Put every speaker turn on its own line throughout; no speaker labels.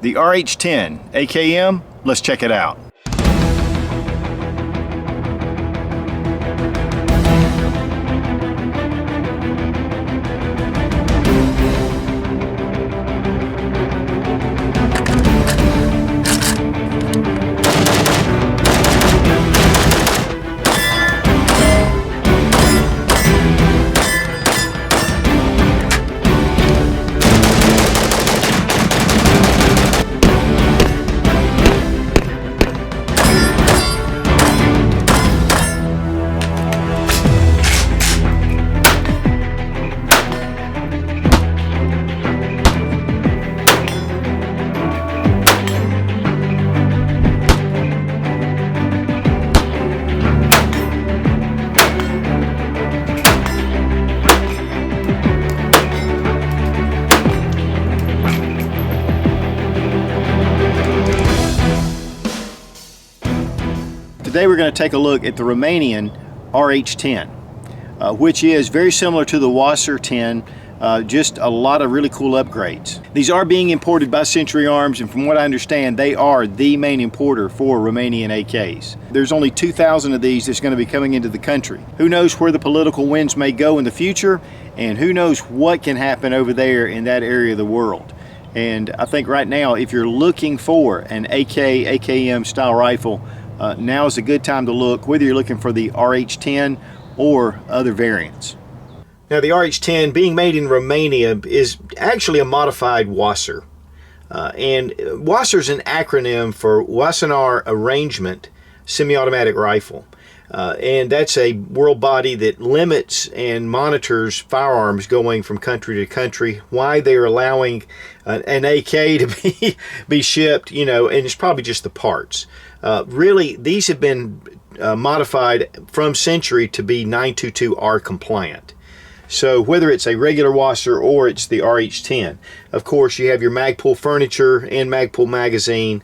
the RH-10 AKM. Let's check it out. Today we're going to take a look at the Romanian RH-10, which is very similar to the WASR 10, just a lot of really cool upgrades. These are being imported by Century Arms, and from what I understand, they are the main importer for Romanian AKs. There's only 2,000 of these that's going to be coming into the country. Who knows where the political winds may go in the future, and who knows what can happen over there in that area of the world. And I think right now, if you're looking for an AKM style rifle, now is a good time to look, whether you're looking for the RH-10 or other variants. Now, the RH-10 being made in Romania is actually a modified WASR. And WASR is an acronym for WASR Arrangement Semi-Automatic Rifle. And that's a world body that limits and monitors firearms going from country to country, why they're allowing an AK to be shipped, you know, and it's probably just the parts. Really, these have been modified from Century to be 922R compliant. So whether it's a regular WASR or it's the RH-10, of course you have your Magpul furniture and Magpul magazine.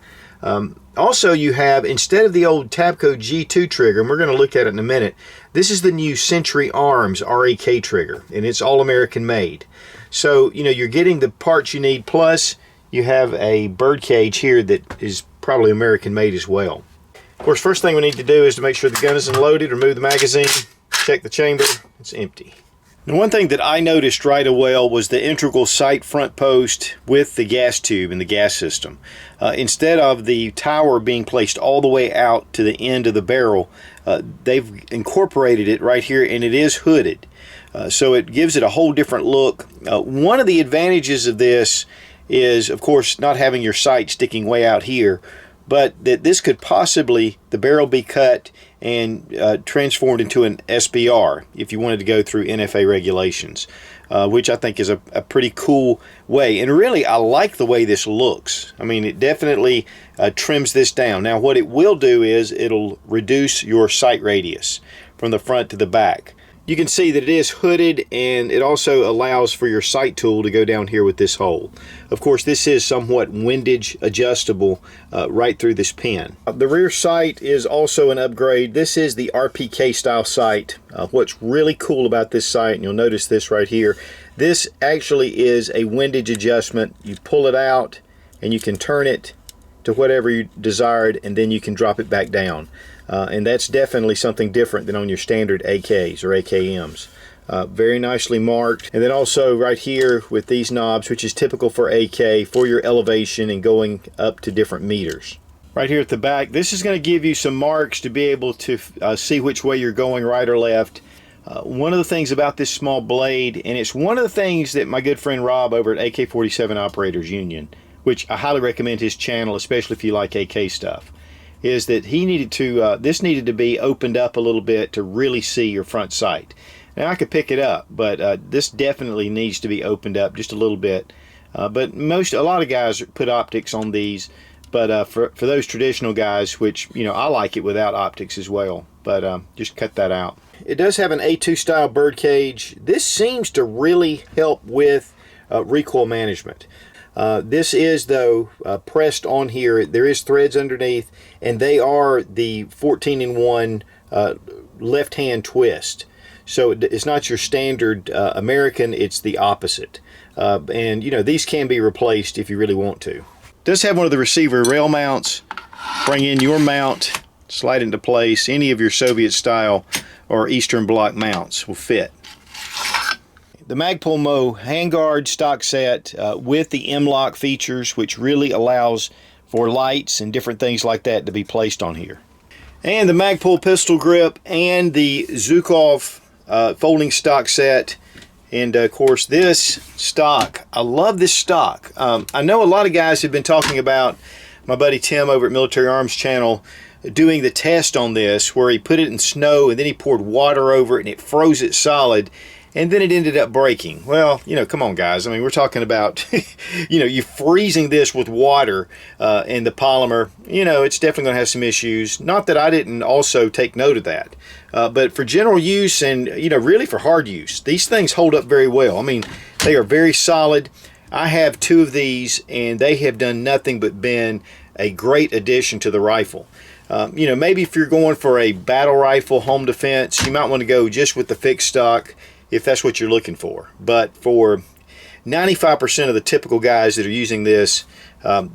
Also you have, instead of the old Tabco G2 trigger, and we're going to look at it in a minute, this is the new Century Arms REK trigger, and it's all American made. So, you know, you're getting the parts you need, plus you have a bird cage here that is probably American made as well. Of course, first thing we need to do is to make sure the gun isn't loaded, remove the magazine, check the chamber, it's empty. Now, one thing that I noticed right away was the integral sight front post with the gas tube and the gas system. Instead of the tower being placed all the way out to the end of the barrel, they've incorporated it right here, and it is hooded. So it gives it a whole different look. One of the advantages of this is, of course, not having your sight sticking way out here, but that this could possibly, the barrel be cut and transformed into an SBR if you wanted to go through NFA regulations, which I think is a pretty cool way. And really, I like the way this looks. I mean, it definitely trims this down. Now, what it will do is it'll reduce your sight radius from the front to the back. You can see that it is hooded, and it also allows for your sight tool to go down here with this hole. Of course, this is somewhat windage adjustable right through this pin. The rear sight is also an upgrade. This is the RPK style sight. What's really cool about this sight, and you'll notice this right here, this actually is a windage adjustment. You pull it out and you can turn it to whatever you desired, and then you can drop it back down. And that's definitely something different than on your standard AKs or AKMs. Very nicely marked. And then also right here with these knobs, which is typical for AK, for your elevation and going up to different meters. Right here at the back, this is going to give you some marks to be able to see which way you're going, right or left. One of the things about this small blade, and it's one of the things that my good friend Rob over at AK-47 Operators Union, which I highly recommend his channel, especially if you like AK stuff, is that he needed to, this needed to be opened up a little bit to really see your front sight. Now, I could pick it up, but this definitely needs to be opened up just a little bit. But a lot of guys put optics on these, but for those traditional guys, which, you know, I like it without optics as well, but just cut that out. It does have an A2 style bird cage. This seems to really help with recoil management. This is, though, pressed on here. There is threads underneath, and they are the 14-in-1 left-hand twist. So it's not your standard American, it's the opposite. And, you know, these can be replaced if you really want to. It does have one of the receiver rail mounts. Bring in your mount, slide into place. Any of your Soviet style or Eastern Bloc mounts will fit. The Magpul Mo handguard stock set with the M-LOK features, which really allows for lights and different things like that to be placed on here. And the Magpul pistol grip and the Zhukov folding stock set. And of course this stock, I love this stock. I know a lot of guys have been talking about my buddy Tim over at Military Arms Channel doing the test on this where he put it in snow and then he poured water over it and it froze it solid. And then it ended up breaking. Well, you know, come on guys. I mean, we're talking about, you know, you freezing this with water and the polymer, you know, it's definitely going to have some issues. Not that I didn't also take note of that. But for general use and, you know, really for hard use, these things hold up very well. I mean, they are very solid. I have 2 of these and they have done nothing but been a great addition to the rifle. You know, maybe if you're going for a battle rifle, home defense, you might want to go just with the fixed stock, if that's what you're looking for. But for 95% of the typical guys that are using this,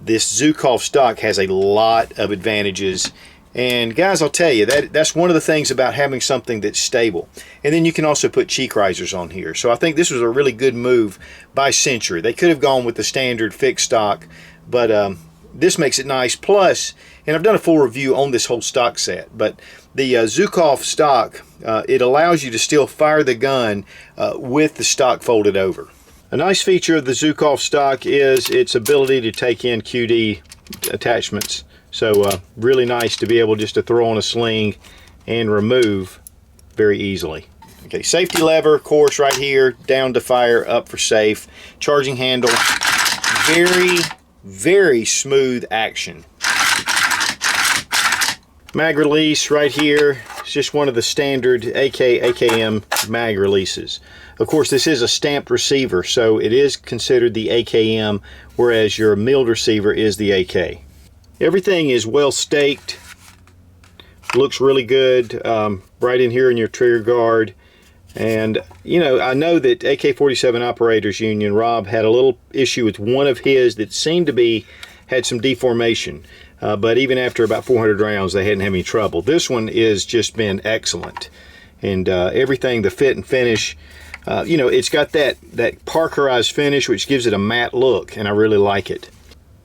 this Zhukov stock has a lot of advantages. And guys, I'll tell you, that's one of the things about having something that's stable. And then you can also put cheek risers on here. So I think this was a really good move by Century. They could have gone with the standard fixed stock, but this makes it nice. Plus, and I've done a full review on this whole stock set, but the Zhukov stock, it allows you to still fire the gun with the stock folded over. A nice feature of the Zhukov stock is its ability to take in QD attachments. So really nice to be able just to throw on a sling and remove very easily. Okay, safety lever, of course, right here, down to fire, up for safe. Charging handle, very, very smooth action. Mag release right here. It's just one of the standard AKM mag releases. Of course, this is a stamped receiver, so it is considered the AKM, whereas your milled receiver is the AK. Everything is well staked. Looks really good right in here in your trigger guard. And, you know, I know that AK-47 Operators Union, Rob, had a little issue with one of his that seemed to be, had some deformation. But even after about 400 rounds, they hadn't had any trouble. This one is just been excellent. And everything, the fit and finish, you know, it's got that Parkerized finish, which gives it a matte look, and I really like it.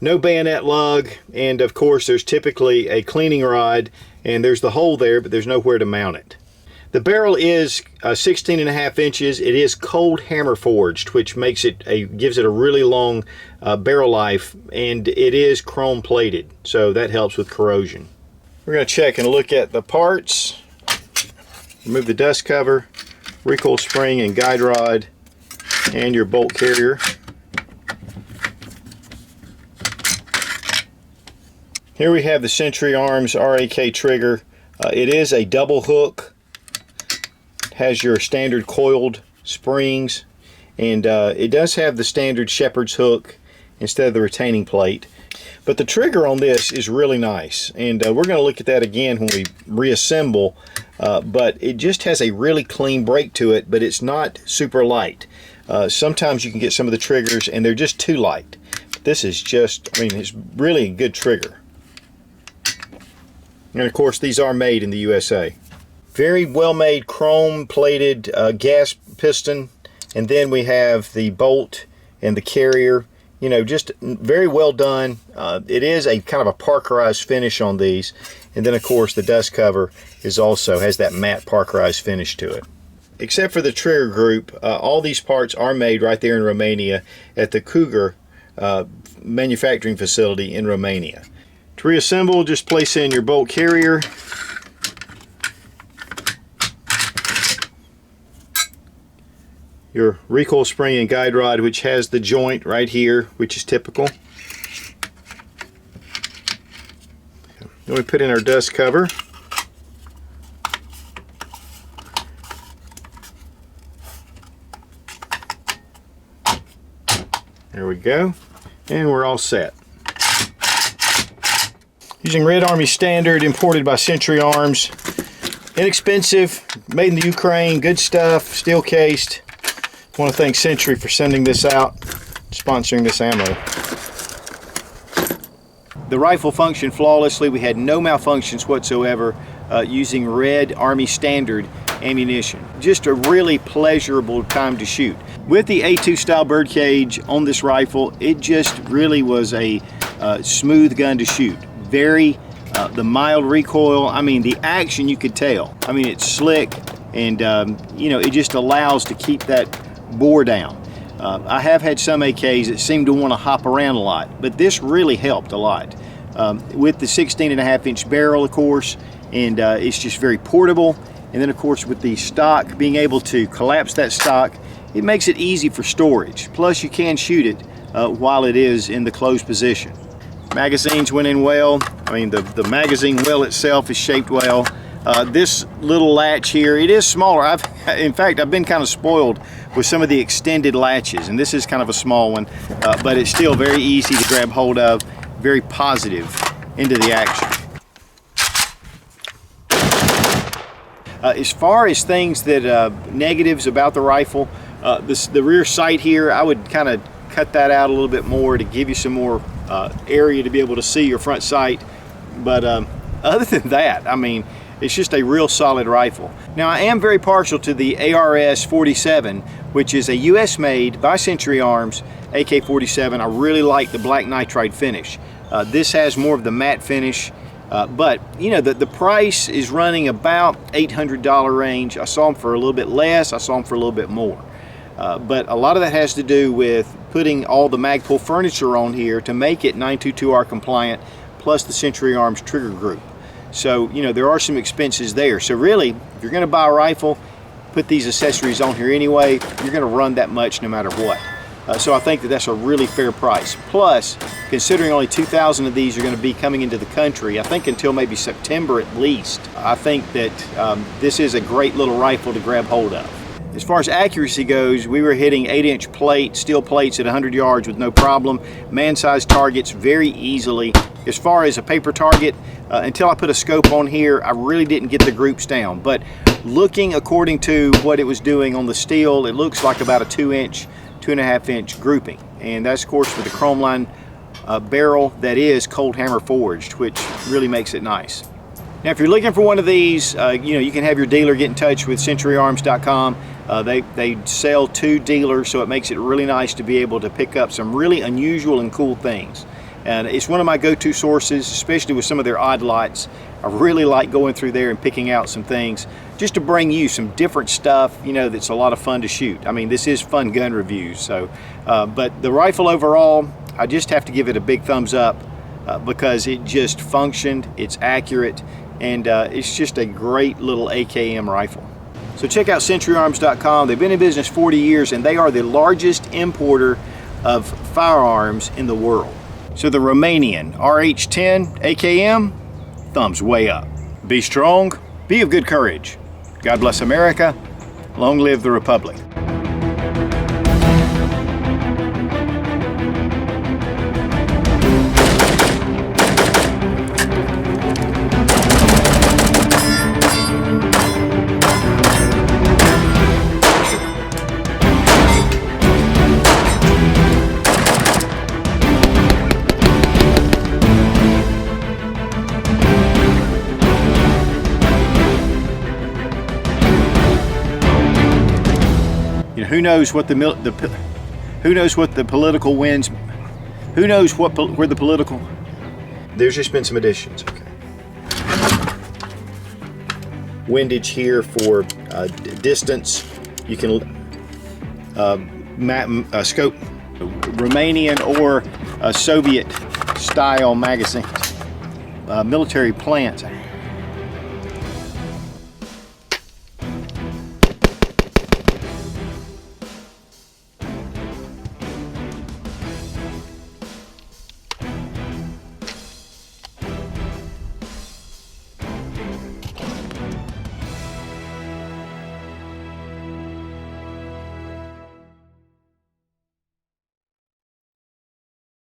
No bayonet lug, and of course there's typically a cleaning rod, and there's the hole there, but there's nowhere to mount it. The barrel is 16.5 inches. It is cold hammer forged, which makes it gives it a really long barrel life, and it is chrome plated, so that helps with corrosion. We're going to check and look at the parts. Remove the dust cover, recoil spring and guide rod, and your bolt carrier. Here we have the Century Arms RAK trigger. It is a double hook. Has your standard coiled springs, and it does have the standard shepherd's hook instead of the retaining plate. But the trigger on this is really nice, and we're going to look at that again when we reassemble, but it just has a really clean break to it, but it's not super light. Sometimes you can get some of the triggers and they're just too light. This is just, I mean, it's really a good trigger. And of course these are made in the USA. Very well made chrome plated gas piston, and then we have the bolt and the carrier, you know, just very well done. It is a kind of a Parkerized finish on these, and then of course the dust cover is also has that matte Parkerized finish to it. Except for the trigger group, all these parts are made right there in Romania at the Cougar manufacturing facility in Romania. To reassemble, just place in your bolt carrier, your recoil spring and guide rod, which has the joint right here, which is typical. Then we put in our dust cover. There we go, and we're all set. Using Red Army Standard, imported by Century Arms. Inexpensive, made in the Ukraine, good stuff, steel cased. I want to thank Century for sending this out, sponsoring this ammo. The rifle functioned flawlessly. We had no malfunctions whatsoever using red Army standard ammunition. Just a really pleasurable time to shoot. With the A2 style birdcage on this rifle, it just really was a smooth gun to shoot. The mild recoil, I mean, the action you could tell. I mean, it's slick, and you know, it just allows to keep that bore down. I have had some AKs that seem to want to hop around a lot, but this really helped a lot. With the 16.5-inch barrel, of course, and it's just very portable. And then, of course, with the stock, being able to collapse that stock, it makes it easy for storage. Plus, you can shoot it while it is in the closed position. Magazines went in well. I mean, the magazine well itself is shaped well. This little latch here, it is smaller. In fact, I've been kind of spoiled with some of the extended latches, and this is kind of a small one, but it's still very easy to grab hold of, very positive into the action. As far as things that negatives about the rifle, the rear sight here, I would kind of cut that out a little bit more to give you some more area to be able to see your front sight. But other than that, I mean, it's just a real solid rifle. Now, I am very partial to the ARS-47, which is a US made by Century Arms AK-47. I really like the black nitride finish. This has more of the matte finish, but you know, the price is running about $800 range. I saw them for a little bit less, I saw them for a little bit more. But a lot of that has to do with putting all the Magpul furniture on here to make it 922R compliant, plus the Century Arms trigger group. So, you know, there are some expenses there. So really, if you're going to buy a rifle, put these accessories on here anyway, you're going to run that much no matter what. So I think that that's a really fair price. Plus, considering only 2,000 of these are going to be coming into the country, I think until maybe September at least, I think that this is a great little rifle to grab hold of. As far as accuracy goes, we were hitting 8-inch plates, steel plates at 100 yards with no problem. Man-sized targets very easily. As far as a paper target, until I put a scope on here, I really didn't get the groups down. But looking according to what it was doing on the steel, it looks like about a 2-inch, 2.5-inch grouping. And that's, of course, with the chrome line barrel that is cold hammer forged, which really makes it nice. Now, if you're looking for one of these, you know, you can have your dealer get in touch with centuryarms.com. They sell to dealers, so it makes it really nice to be able to pick up some really unusual and cool things. And it's one of my go-to sources, especially with some of their odd lots. I really like going through there and picking out some things just to bring you some different stuff, you know, that's a lot of fun to shoot. I mean, this is fun gun reviews. So, but the rifle overall, I just have to give it a big thumbs up because it just functioned, it's accurate, and it's just a great little AKM rifle. So check out centuryarms.com. They've been in business 40 years, and they are the largest importer of firearms in the world. So the Romanian RH-10 AKM, thumbs way up. Be strong, be of good courage. God bless America. Long live the Republic. You know, who knows what who knows what the political winds, who knows what where the political. There's just been some additions. Okay. Windage here for distance. You can scope Romanian or Soviet style magazines. Military plants.